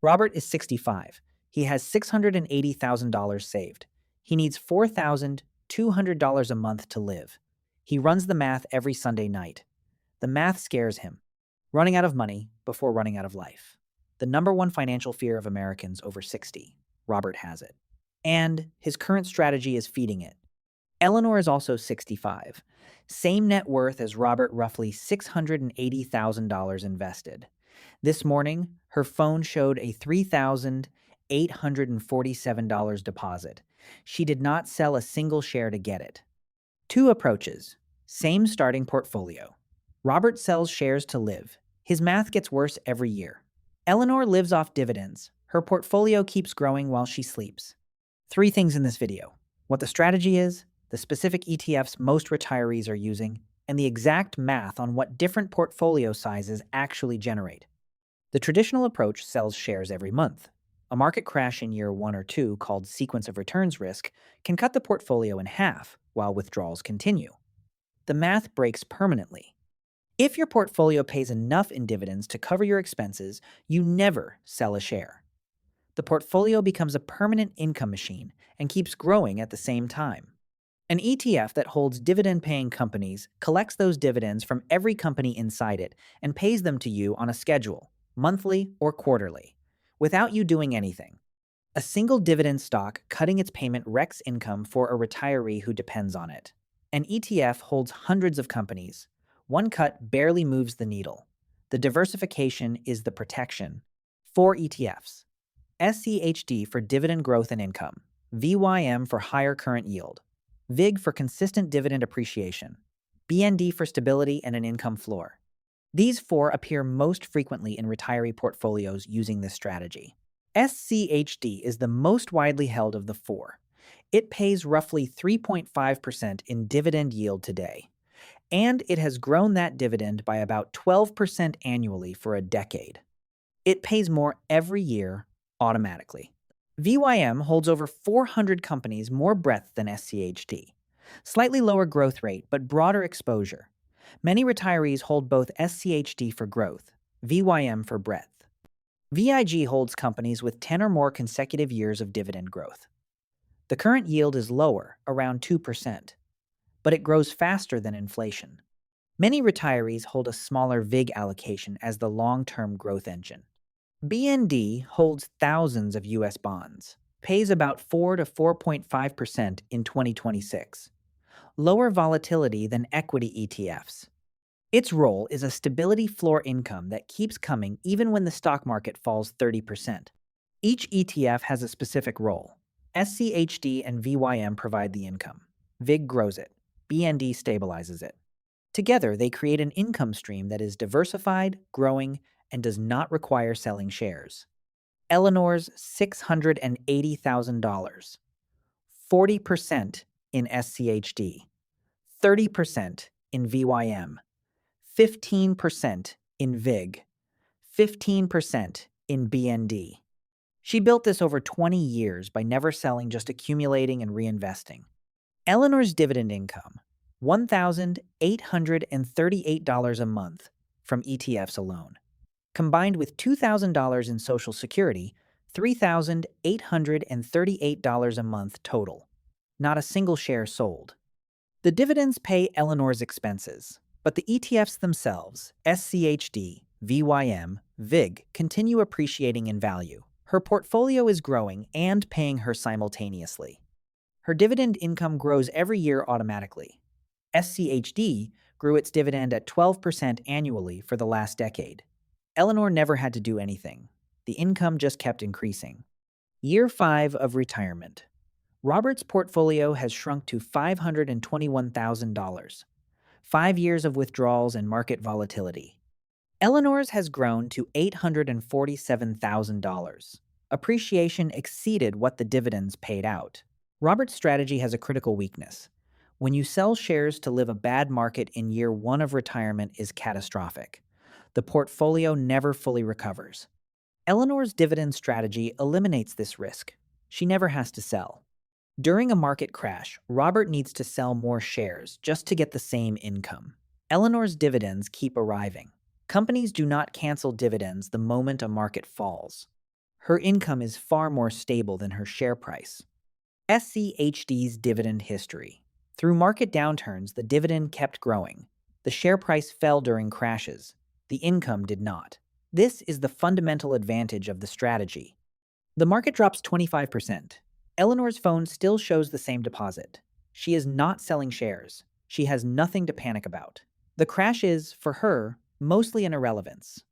Robert is 65. He has $680,000 saved. He needs $4,200 a month to live. He runs the math every Sunday night. The math scares him. Running out of money before running out of life. The number one financial fear of Americans over 60. Robert has it. And his current strategy is feeding it. Eleanor is also 65. Same net worth as Robert, roughly $680,000 invested. This morning, her phone showed a $3,847 deposit. She did not sell a single share to get it. Two approaches. Same starting portfolio. Robert sells shares to live. His math gets worse every year. Eleanor lives off dividends. Her portfolio keeps growing while she sleeps. Three things in this video: what the strategy is, the specific ETFs most retirees are using, and the exact math on what different portfolio sizes actually generate. The traditional approach sells shares every month. A market crash in year 1 or 2, called sequence of returns risk, can cut the portfolio in half while withdrawals continue. The math breaks permanently. If your portfolio pays enough in dividends to cover your expenses, you never sell a share. The portfolio becomes a permanent income machine and keeps growing at the same time. An ETF that holds dividend-paying companies collects those dividends from every company inside it and pays them to you on a schedule, monthly or quarterly, without you doing anything. A single dividend stock cutting its payment wrecks income for a retiree who depends on it. An ETF holds hundreds of companies. One cut barely moves the needle. The diversification is the protection. 4 ETFs. SCHD for dividend growth and income. VYM for higher current yield. VIG for consistent dividend appreciation. BND for stability and an income floor. These 4 appear most frequently in retiree portfolios using this strategy. SCHD is the most widely held of the 4. It pays roughly 3.5% in dividend yield today, and it has grown that dividend by about 12% annually for a decade. It pays more every year automatically. VYM holds over 400 companies, more breadth than SCHD. Slightly lower growth rate, but broader exposure. Many retirees hold both SCHD for growth, VYM for breadth. VIG holds companies with 10 or more consecutive years of dividend growth. The current yield is lower, around 2%, but it grows faster than inflation. Many retirees hold a smaller VIG allocation as the long-term growth engine. BND holds thousands of U.S. bonds, pays about 4 to 4.5% in 2026. Lower volatility than equity ETFs. Its role is a stability floor income that keeps coming even when the stock market falls 30%. Each ETF has a specific role. SCHD and VYM provide the income. VIG grows it. BND stabilizes it. Together, they create an income stream that is diversified, growing, and does not require selling shares. Eleanor's $680,000. 40% in SCHD. 30% in VYM. 15% in VIG. 15% in BND. She built this over 20 years by never selling, just accumulating and reinvesting. Eleanor's dividend income, $1,838 a month from ETFs alone. Combined with $2,000 in Social Security, $3,838 a month total. Not a single share sold. The dividends pay Eleanor's expenses, but the ETFs themselves, SCHD, VYM, VIG, continue appreciating in value. Her portfolio is growing and paying her simultaneously. Her dividend income grows every year automatically. SCHD grew its dividend at 12% annually for the last decade. Eleanor never had to do anything. The income just kept increasing. Year 5 of retirement. Robert's portfolio has shrunk to $521,000. 5 years of withdrawals and market volatility. Eleanor's has grown to $847,000. Appreciation exceeded what the dividends paid out. Robert's strategy has a critical weakness. When you sell shares to live, a bad market in year 1 of retirement is catastrophic. The portfolio never fully recovers. Eleanor's dividend strategy eliminates this risk. She never has to sell. During a market crash, Robert needs to sell more shares just to get the same income. Eleanor's dividends keep arriving. Companies do not cancel dividends the moment a market falls. Her income is far more stable than her share price. SCHD's dividend history. Through market downturns, the dividend kept growing. The share price fell during crashes. The income did not. This is the fundamental advantage of the strategy. The market drops 25%. Eleanor's phone still shows the same deposit. She is not selling shares. She has nothing to panic about. The crash is, for her, mostly an irrelevance.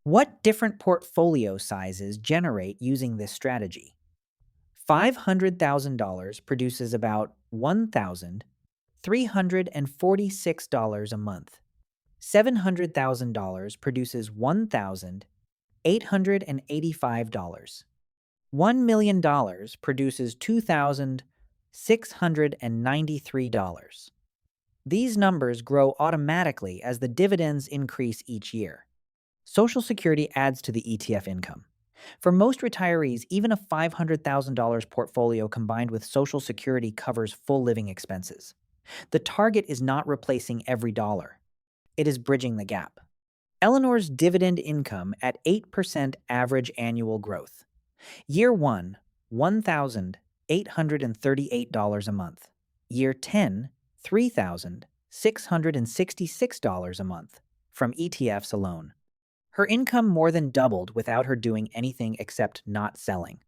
What different portfolio sizes generate using this strategy? $500,000 produces about $1,346 a month. $700,000 produces $1,885. $1 million produces $2,693. These numbers grow automatically as the dividends increase each year. Social Security adds to the ETF income. For most retirees, even a $500,000 portfolio combined with Social Security covers full living expenses. The target is not replacing every dollar. It is bridging the gap. Eleanor's dividend income at 8% average annual growth. Year 1, $1,838 a month. Year 10, $3,666 a month from ETFs alone. Her income more than doubled without her doing anything except not selling.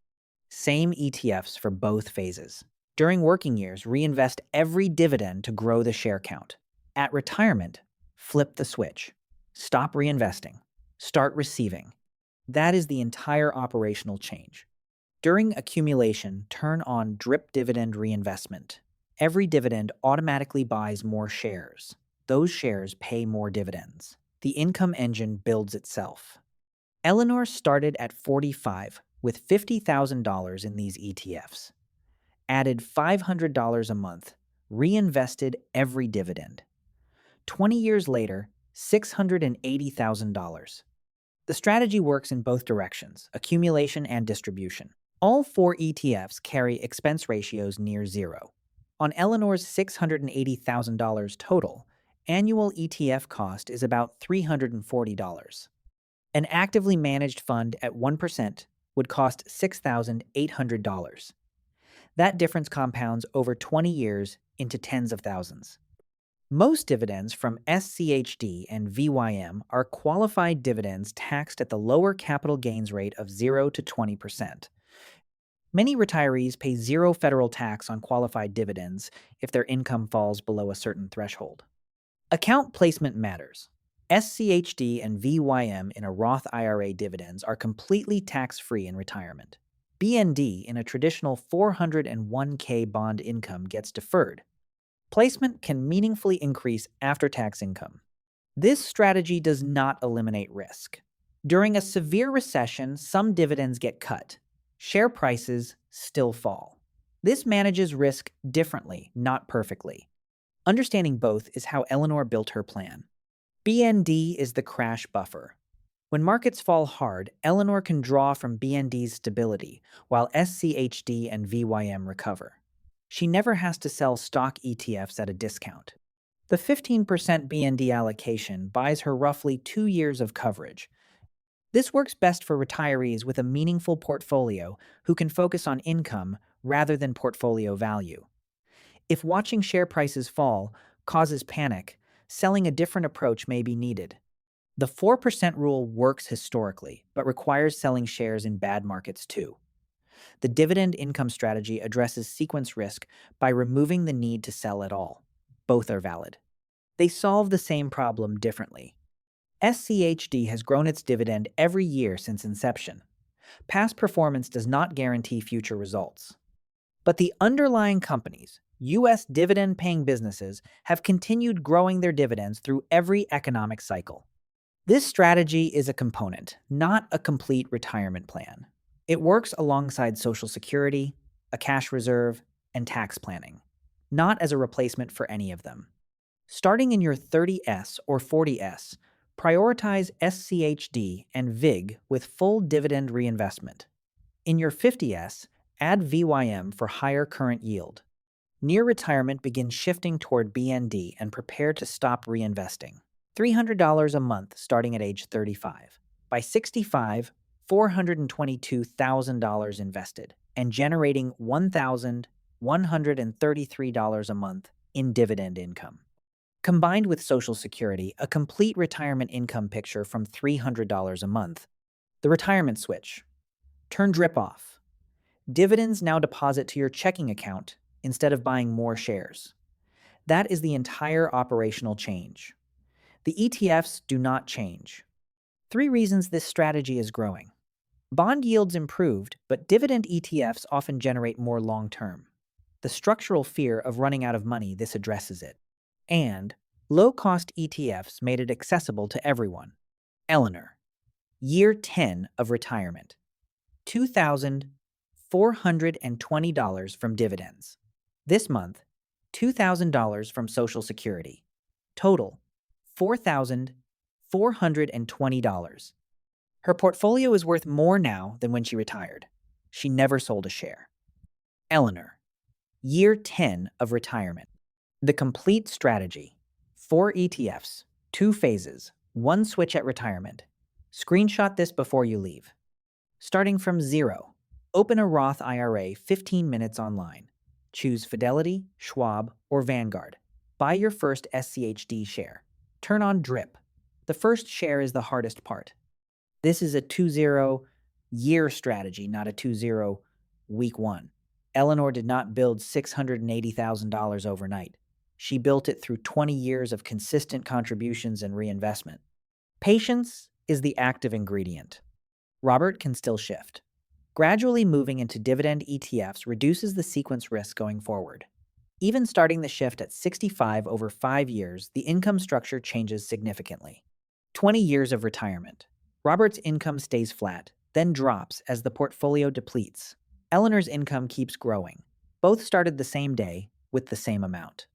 Same ETFs for both phases. During working years, reinvest every dividend to grow the share count. At retirement, flip the switch. Stop reinvesting. Start receiving. That is the entire operational change. During accumulation, turn on drip dividend reinvestment. Every dividend automatically buys more shares. Those shares pay more dividends. The income engine builds itself. Eleanor started at 45 with $50,000 in these ETFs. Added $500 a month, reinvested every dividend. 20 years later, $680,000. The strategy works in both directions, accumulation and distribution. All 4 ETFs carry expense ratios near zero. On Eleanor's $680,000 total, annual ETF cost is about $340. An actively managed fund at 1% would cost $6,800. That difference compounds over 20 years into tens of thousands. Most dividends from SCHD and VYM are qualified dividends taxed at the lower capital gains rate of 0 to 20%. Many retirees pay zero federal tax on qualified dividends if their income falls below a certain threshold. Account placement matters. SCHD and VYM in a Roth IRA dividends are completely tax-free in retirement. BND in a traditional 401k bond income gets deferred. Placement can meaningfully increase after-tax income. This strategy does not eliminate risk. During a severe recession, some dividends get cut. Share prices still fall. This manages risk differently, not perfectly. Understanding both is how Eleanor built her plan. BND is the crash buffer. When markets fall hard, Eleanor can draw from BND's stability, while SCHD and VYM recover. She never has to sell stock ETFs at a discount. The 15% BND allocation buys her roughly 2 years of coverage. This works best for retirees with a meaningful portfolio who can focus on income rather than portfolio value. If watching share prices fall causes panic, selling a different approach may be needed. The 4% rule works historically, but requires selling shares in bad markets too. The dividend income strategy addresses sequence risk by removing the need to sell at all. Both are valid. They solve the same problem differently. SCHD has grown its dividend every year since inception. Past performance does not guarantee future results. But the underlying companies, U.S. dividend-paying businesses, have continued growing their dividends through every economic cycle. This strategy is a component, not a complete retirement plan. It works alongside Social Security, a cash reserve, and tax planning, not as a replacement for any of them. Starting in your 30S or 40S, prioritize SCHD and VIG with full dividend reinvestment. In your 50S, add VYM for higher current yield. Near retirement, begin shifting toward BND and prepare to stop reinvesting. $300 a month starting at age 35. By 65, $422,000 invested and generating $1,133 a month in dividend income. Combined with Social Security, a complete retirement income picture from $300 a month. The retirement switch. Turn drip off. Dividends now deposit to your checking account instead of buying more shares. That is the entire operational change. The ETFs do not change. 3 reasons this strategy is growing. Bond yields improved, but dividend ETFs often generate more long-term. The structural fear of running out of money, this addresses it. And low-cost ETFs made it accessible to everyone. Eleanor. Year 10 of retirement. $2,420 from dividends. This month, $2,000 from Social Security. Total, $4,420. Her portfolio is worth more now than when she retired. She never sold a share. Eleanor. Year 10 of retirement. The complete strategy. 4 ETFs, 2 phases, 1 switch at retirement. Screenshot this before you leave. Starting from 0. Open a Roth IRA 15 minutes online. Choose Fidelity, Schwab, or Vanguard. Buy your first SCHD share. Turn on DRIP. The first share is the hardest part. This is a 2-0-year strategy, not a 2-0 week 1. Eleanor did not build $680,000 overnight. She built it through 20 years of consistent contributions and reinvestment. Patience is the active ingredient. Robert can still shift. Gradually moving into dividend ETFs reduces the sequence risk going forward. Even starting the shift at 65 over 5 years, the income structure changes significantly. 20 years of retirement. Robert's income stays flat, then drops as the portfolio depletes. Eleanor's income keeps growing. Both started the same day with the same amount.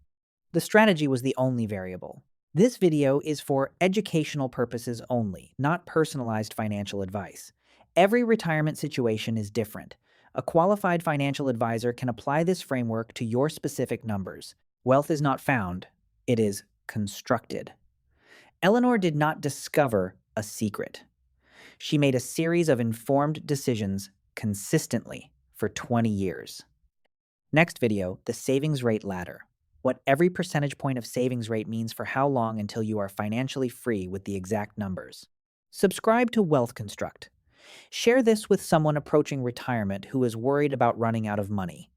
The strategy was the only variable. This video is for educational purposes only, not personalized financial advice. Every retirement situation is different. A qualified financial advisor can apply this framework to your specific numbers. Wealth is not found, it is constructed. Eleanor did not discover a secret. She made a series of informed decisions consistently for 20 years. Next video, the savings rate ladder. What every percentage point of savings rate means for how long until you are financially free with the exact numbers. Subscribe to Wealth Construct. Share this with someone approaching retirement who is worried about running out of money.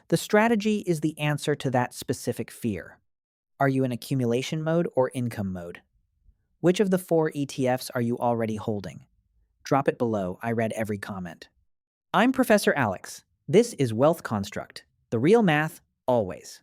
The strategy is the answer to that specific fear. Are you in accumulation mode or income mode? Which of the 4 ETFs are you already holding? Drop it below. I read every comment. I'm Professor Alex. This is Wealth Construct. The real math, always.